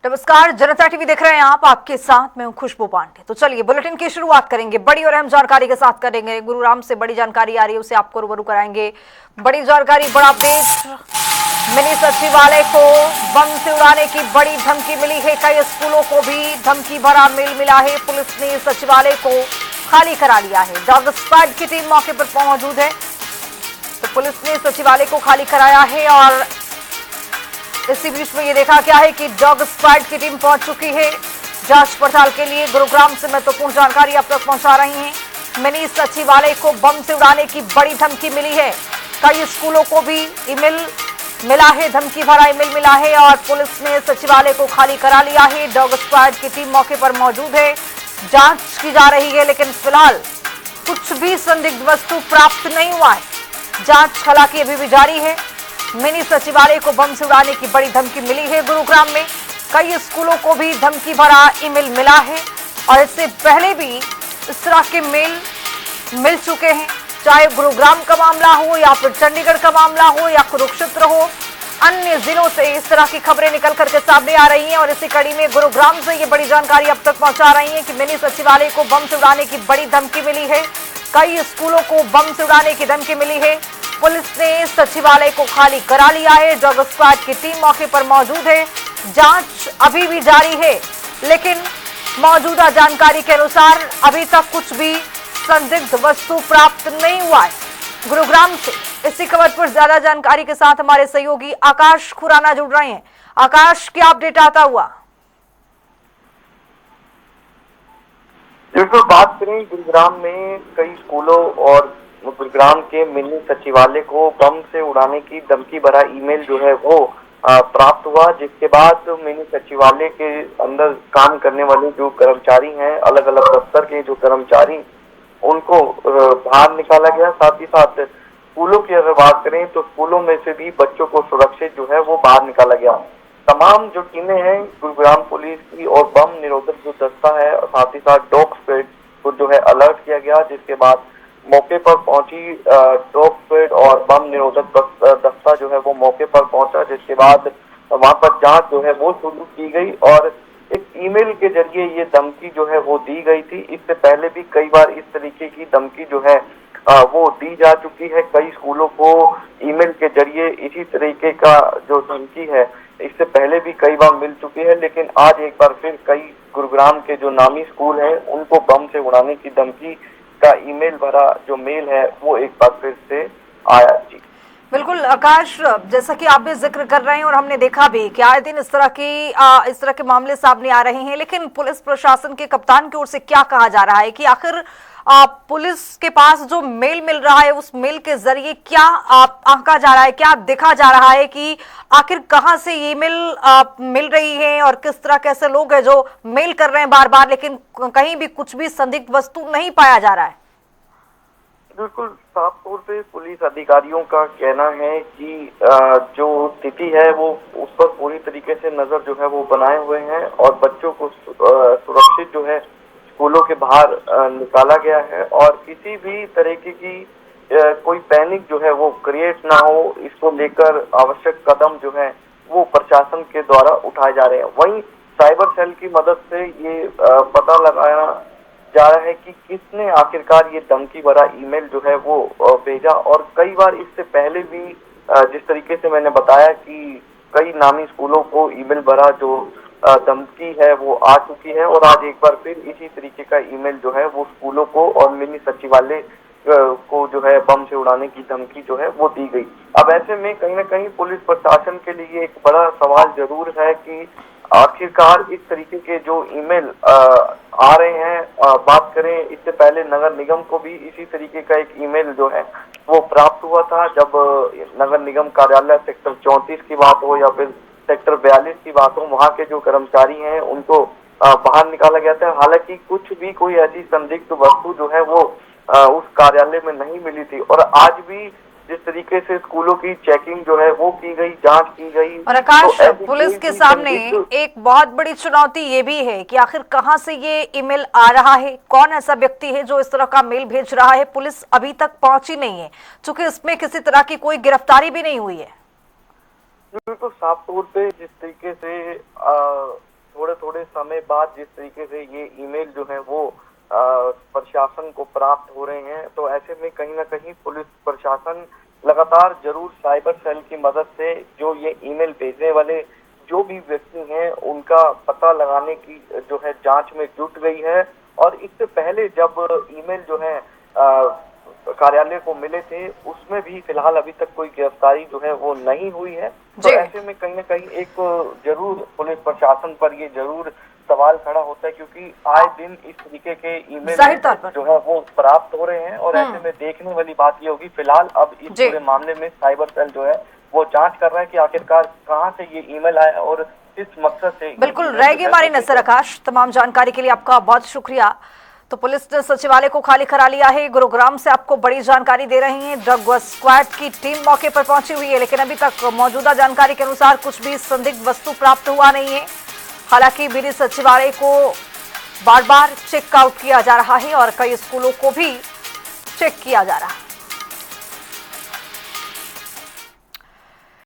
नमस्कार, जनता टीवी देख रहे हैं आप, आपके साथ मैं हूं खुशबू पांडे। तो चलिए बुलेटिन की शुरुआत करेंगे, बड़ी और अहम जानकारी के साथ करेंगे। गुरुग्राम से बड़ी जानकारी आ रही है, उसे आपको रूबरू कराएंगे। बड़ी जानकारी, बड़ा पेश। मिनी सचिवालय को बम से उड़ाने की बड़ी धमकी मिली है। कई स्कूलों को भी धमकी भरा मेल मिला है। पुलिस ने सचिवालय को खाली करा लिया है। डॉग स्क्वाड की टीम मौके पर मौजूद है। तो पुलिस ने सचिवालय को खाली कराया है और इसी बीच में ये देखा गया है कि डॉग स्क्वाड की टीम पहुंच चुकी है जांच पड़ताल के लिए। गुरुग्राम से महत्वपूर्ण जानकारी आप तक पहुंचा रही हैं। मिनी सचिवालय को बम से उड़ाने की बड़ी धमकी मिली है। कई स्कूलों को भी ईमेल मिला है, धमकी भरा ईमेल मिला है और पुलिस ने सचिवालय को खाली करा लिया है। डॉग स्क्वाड की टीम मौके पर मौजूद है, जांच की जा रही है, लेकिन फिलहाल कुछ भी संदिग्ध वस्तु प्राप्त नहीं हुआ है। जांच हालांकि अभी भी जारी है। मिनी सचिवालय को बम से उड़ाने की बड़ी धमकी मिली है। गुरुग्राम में कई स्कूलों को भी धमकी भरा ईमेल मिला है और इससे पहले भी इस तरह के मेल मिल चुके हैं, चाहे गुरुग्राम का मामला हो या फिर चंडीगढ़ का मामला हो या कुरुक्षेत्र हो। अन्य जिलों से इस तरह की खबरें निकल करके सामने आ रही हैं और इसी कड़ी में गुरुग्राम से ये बड़ी जानकारी अब तक पहुंचा रही है कि मिनी सचिवालय को बम से उड़ाने की बड़ी धमकी मिली है। कई स्कूलों को बम से उड़ाने की धमकी मिली है। पुलिस ने सचिवालय को खाली करा लिया है। डॉग स्क्वाड की टीम मौके पर मौजूद है। जांच अभी भी जारी है, लेकिन मौजूदा जानकारी के अनुसार अभी तक कुछ भी संदिग्ध वस्तु प्राप्त नहीं हुआ है। गुरुग्राम से इसी खबर पर ज्यादा जानकारी के साथ हमारे सहयोगी आकाश खुराना जुड़ रहे हैं। आकाश, क्या अपडेट आता हुआ? बिल्कुल, बात करें गुरुग्राम में कई स्कूलों और गुरुग्राम के मिनी सचिवालय को बम से उड़ाने की धमकी भरा ईमेल जो है वो प्राप्त हुआ, जिसके बाद मिनी सचिवालय के अंदर काम करने वाले जो कर्मचारी हैं, अलग अलग दफ्तर के जो कर्मचारी, उनको बाहर निकाला गया। साथ ही साथ स्कूलों की अगर बात करें तो स्कूलों में से भी बच्चों को सुरक्षित जो है वो बाहर निकाला गया। तमाम जो टीमें हैं गुरुग्राम पुलिस की और बम निरोधक जो दस्ता है, और साथ ही साथ डॉग स्क्वाड को जो है अलर्ट किया गया, जिसके बाद मौके पर पहुंची डॉग स्क्वाड और बम निरोधक दस्ता जो है वो मौके पर पहुंचा, जिसके बाद वहां पर जांच जो है वो शुरू की गई और एक ईमेल के जरिए ये धमकी जो है वो दी गई थी। इससे पहले भी कई बार इस तरीके की धमकी जो है वो दी जा चुकी है। कई स्कूलों को ईमेल के जरिए इसी तरीके का जो धमकी है इससे पहले भी कई बार मिल चुकी है, लेकिन आज एक बार फिर कई गुरुग्राम के जो नामी स्कूल हैं उनको बम से उड़ाने की धमकी का ईमेल भरा जो मेल है वो एक बार फिर से आया। जी बिल्कुल आकाश, जैसा कि आप भी जिक्र कर रहे हैं और हमने देखा भी कि आए दिन इस तरह के मामले सामने आ रहे हैं, लेकिन पुलिस प्रशासन के कप्तान की ओर से क्या कहा जा रहा है कि आखिर पुलिस के पास जो मेल मिल रहा है उस मेल के जरिए क्या आंका जा रहा है, क्या देखा जा रहा है कि आखिर कहां से ये मेल मिल रही है और किस तरह के ऐसे लोग हैं जो मेल कर रहे हैं बार बार, लेकिन कहीं भी कुछ भी संदिग्ध वस्तु नहीं पाया जा रहा है? बिल्कुल, साफ तौर पे पुलिस अधिकारियों का कहना है कि जो स्थिति है वो उस पर पूरी तरीके से नजर जो है वो बनाए हुए हैं और बच्चों को सुरक्षित जो है स्कूलों के बाहर निकाला गया है और किसी भी तरीके की कोई पैनिक जो है वो क्रिएट ना हो, इसको लेकर आवश्यक कदम जो है वो प्रशासन के द्वारा उठाए जा रहे हैं। वहीं साइबर सेल की मदद से ये पता लगाया जा रहा है कि किसने आखिरकार ये धमकी भरा ईमेल जो है वो भेजा, और कई बार इससे पहले भी जिस तरीके से मैंने बताया कि कई नामी स्कूलों को ईमेल भरा जो धमकी है वो आ चुकी है और आज एक बार फिर इसी तरीके का ईमेल जो है वो स्कूलों को और मिनी सचिवालय को जो है बम से उड़ाने की धमकी जो है वो दी गई। अब ऐसे में कहीं ना कहीं पुलिस प्रशासन के लिए एक बड़ा सवाल जरूर है कि आखिरकार इस तरीके के जो ईमेल आ रहे हैं, बात करें इससे पहले नगर निगम को भी इसी तरीके का एक ईमेल जो है वो प्राप्त हुआ था, जब नगर निगम कार्यालय सेक्टर 34 की बात हो या फिर सेक्टर 42 की बात हो, वहाँ के जो कर्मचारी हैं उनको बाहर निकाला गया था। हालांकि कुछ भी कोई ऐसी संदिग्ध वस्तु जो है वो उस कार्यालय में नहीं मिली थी और आज भी जिस तरीके से स्कूलों की चेकिंग जो है वो की गई, जांच की गई। और आकाश, तो पुलिस के सामने एक बहुत बड़ी चुनौती ये भी है कि आखिर कहां से ये ईमेल आ रहा है, कौन ऐसा व्यक्ति है जो इस तरह का मेल भेज रहा है। पुलिस अभी तक पहुंची नहीं है, चूंकि इसमें किसी तरह की कोई गिरफ्तारी भी नहीं हुई है। बिल्कुल, साफ तौर पे जिस तरीके से समय बाद जिस तरीके से ये ईमेल जो है वो प्रशासन को प्राप्त हो रहे हैं, तो ऐसे में कहीं ना कहीं पुलिस प्रशासन लगातार जरूर साइबर सेल की मदद से जो ये ईमेल भेजने वाले जो भी व्यक्ति हैं उनका पता लगाने की जो है जांच में जुट गई है। और इससे पहले जब ईमेल जो है कार्यालय को मिले थे उसमें भी फिलहाल अभी तक कोई गिरफ्तारी जो है वो नहीं हुई है। तो ऐसे में कहीं ना कहीं एक जरूर पुलिस प्रशासन पर ये जरूर सवाल खड़ा होता है, क्योंकि आए दिन इस तरीके के ईमेल जो है वो प्राप्त हो रहे हैं। और ऐसे में देखने वाली बात ये होगी, फिलहाल अब इस पूरे मामले में साइबर सेल जो है वो जांच कर रहा है कि आखिरकार कहां से ये ईमेल आया और किस मकसद से। बिल्कुल रहेगी हमारी नजर आकाश। तमाम जानकारी के लिए आपका बहुत शुक्रिया। तो पुलिस ने सचिवालय को खाली करा लिया है। गुरुग्राम से आपको बड़ी जानकारी दे रही है। ड्रग स्क्वाड की टीम मौके पर पहुंची हुई है, लेकिन अभी तक मौजूदा जानकारी के अनुसार कुछ भी संदिग्ध वस्तु प्राप्त हुआ नहीं है। हालांकि बीडी सचिवालय को बार बार चेक आउट किया जा रहा है और कई स्कूलों को भी चेक किया जा रहा है।